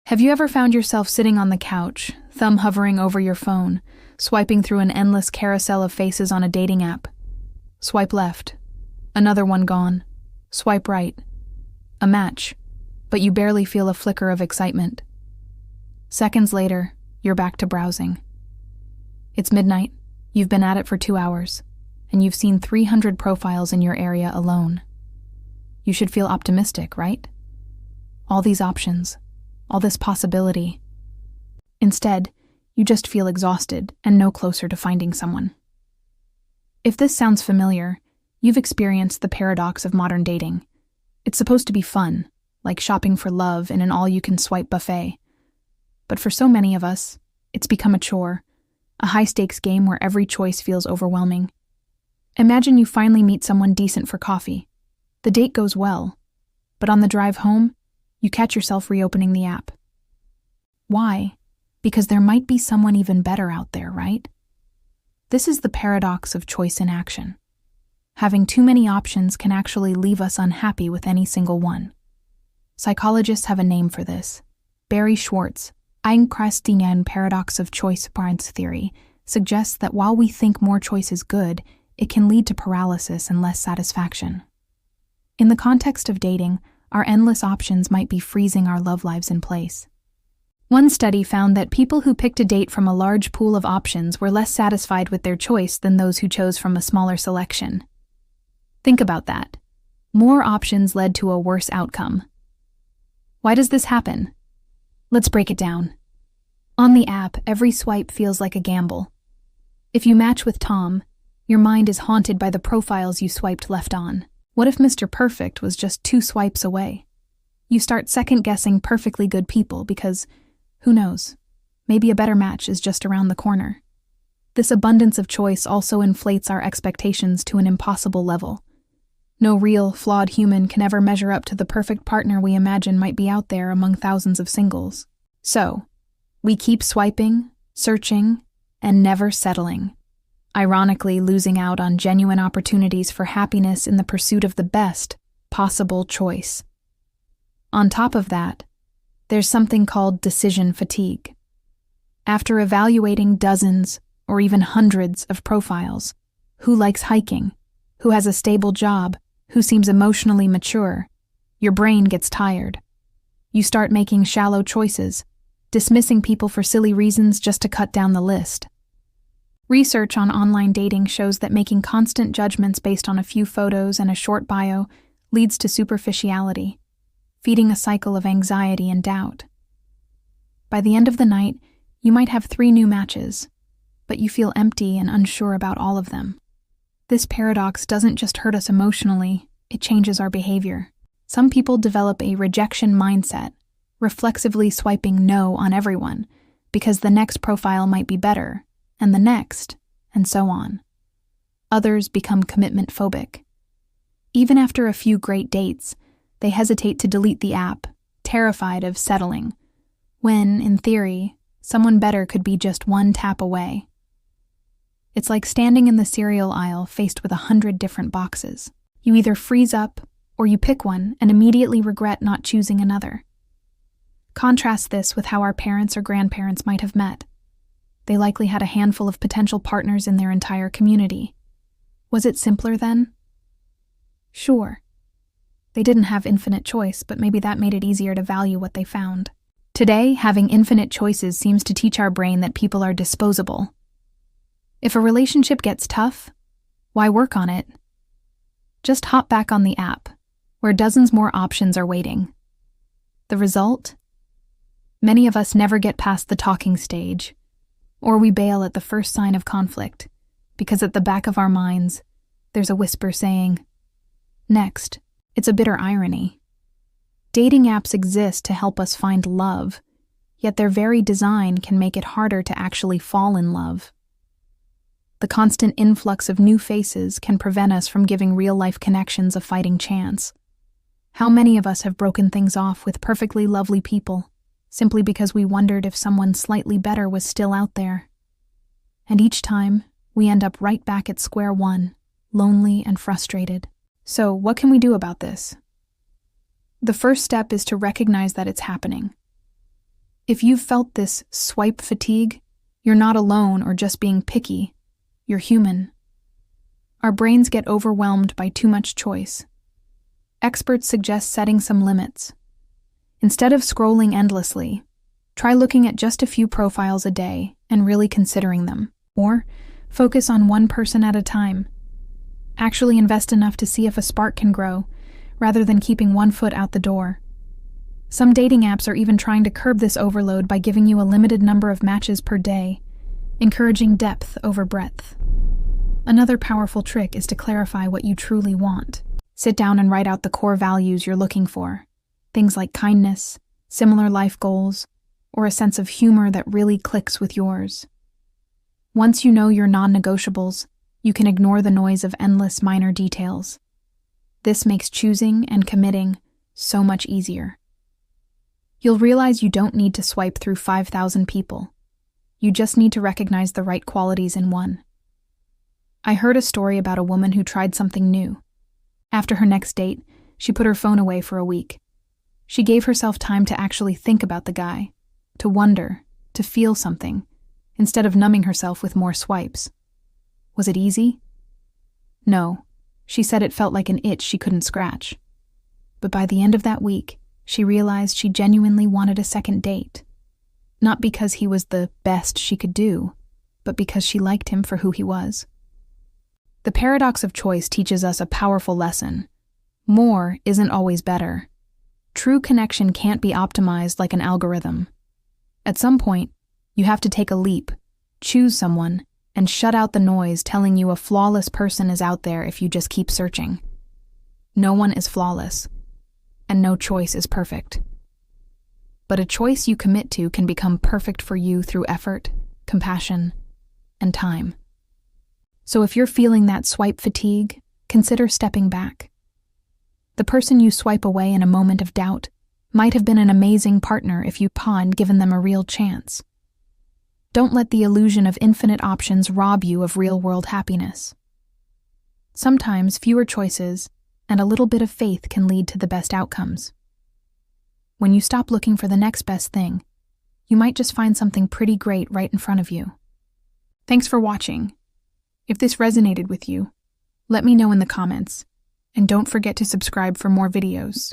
Have you ever found yourself sitting on the couch, thumb hovering over your phone, swiping through an endless carousel of faces on a dating app? Swipe left. Another one gone. Swipe right. A match, but you barely feel a flicker of excitement. Seconds later, you're back to browsing. It's midnight, you've been at it for 2 hours, and you've seen 300 profiles in your area alone. You should feel optimistic, right? All these options, all this possibility. Instead, you just feel exhausted and no closer to finding someone. If this sounds familiar, you've experienced the paradox of modern dating. It's supposed to be fun, like shopping for love in an all-you-can-swipe buffet. But for so many of us, it's become a chore, a high-stakes game where every choice feels overwhelming. Imagine you finally meet someone decent for coffee. The date goes well, but on the drive home, you catch yourself reopening the app. Why? Because there might be someone even better out there, right? This is the paradox of choice in action. Having too many options can actually leave us unhappy with any single one. Psychologists have a name for this. Barry Schwartz, Einsteinian paradox of choice parents theory, suggests that while we think more choice is good, it can lead to paralysis and less satisfaction. In the context of dating, our endless options might be freezing our love lives in place. One study found that people who picked a date from a large pool of options were less satisfied with their choice than those who chose from a smaller selection. Think about that. More options led to a worse outcome. Why does this happen? Let's break it down. On the app, every swipe feels like a gamble. If you match with Tom, your mind is haunted by the profiles you swiped left on. What if Mr. Perfect was just 2 swipes away? You start second-guessing perfectly good people because, who knows, maybe a better match is just around the corner. This abundance of choice also inflates our expectations to an impossible level. No real, flawed human can ever measure up to the perfect partner we imagine might be out there among thousands of singles. So, we keep swiping, searching, and never settling, ironically losing out on genuine opportunities for happiness in the pursuit of the best possible choice. On top of that, there's something called decision fatigue. After evaluating dozens or even hundreds of profiles, who likes hiking, who has a stable job, who seems emotionally mature, your brain gets tired. You start making shallow choices, dismissing people for silly reasons just to cut down the list. Research on online dating shows that making constant judgments based on a few photos and a short bio leads to superficiality, feeding a cycle of anxiety and doubt. By the end of the night, you might have 3 new matches, but you feel empty and unsure about all of them. This paradox doesn't just hurt us emotionally, it changes our behavior. Some people develop a rejection mindset, reflexively swiping no on everyone, because the next profile might be better, and the next, and so on. Others become commitment phobic. Even after a few great dates, they hesitate to delete the app, terrified of settling, when, in theory, someone better could be just 1 tap away. It's like standing in the cereal aisle faced with 100 different boxes. You either freeze up, or you pick one and immediately regret not choosing another. Contrast this with how our parents or grandparents might have met. They likely had a handful of potential partners in their entire community. Was it simpler then? Sure. They didn't have infinite choice, but maybe that made it easier to value what they found. Today, having infinite choices seems to teach our brain that people are disposable. If a relationship gets tough, why work on it? Just hop back on the app, where dozens more options are waiting. The result? Many of us never get past the talking stage, or we bail at the first sign of conflict, because at the back of our minds, there's a whisper saying, "Next." It's a bitter irony. Dating apps exist to help us find love, yet their very design can make it harder to actually fall in love. The constant influx of new faces can prevent us from giving real-life connections a fighting chance. How many of us have broken things off with perfectly lovely people, simply because we wondered if someone slightly better was still out there? And each time, we end up right back at square one, lonely and frustrated. So, what can we do about this? The first step is to recognize that it's happening. If you've felt this swipe fatigue, you're not alone or just being picky. You're human. Our brains get overwhelmed by too much choice. Experts suggest setting some limits. Instead of scrolling endlessly, try looking at just a few profiles a day and really considering them. Or focus on one person at a time. Actually invest enough to see if a spark can grow, rather than keeping one foot out the door. Some dating apps are even trying to curb this overload by giving you a limited number of matches per day, encouraging depth over breadth. Another powerful trick is to clarify what you truly want. Sit down and write out the core values you're looking for. Things like kindness, similar life goals, or a sense of humor that really clicks with yours. Once you know your non-negotiables, you can ignore the noise of endless minor details. This makes choosing and committing so much easier. You'll realize you don't need to swipe through 5,000 people. You just need to recognize the right qualities in one. I heard a story about a woman who tried something new. After her next date, she put her phone away for a week. She gave herself time to actually think about the guy, to wonder, to feel something, instead of numbing herself with more swipes. Was it easy? No. She said it felt like an itch she couldn't scratch. But by the end of that week, she realized she genuinely wanted a second date. Not because he was the best she could do, but because she liked him for who he was. The paradox of choice teaches us a powerful lesson. More isn't always better. True connection can't be optimized like an algorithm. At some point, you have to take a leap, choose someone, and shut out the noise telling you a flawless person is out there if you just keep searching. No one is flawless, and no choice is perfect. But a choice you commit to can become perfect for you through effort, compassion, and time. So if you're feeling that swipe fatigue, consider stepping back. The person you swipe away in a moment of doubt might have been an amazing partner if you had given them a real chance. Don't let the illusion of infinite options rob you of real-world happiness. Sometimes fewer choices and a little bit of faith can lead to the best outcomes. When you stop looking for the next best thing, you might just find something pretty great right in front of you. Thanks for watching. If this resonated with you, let me know in the comments, and don't forget to subscribe for more videos.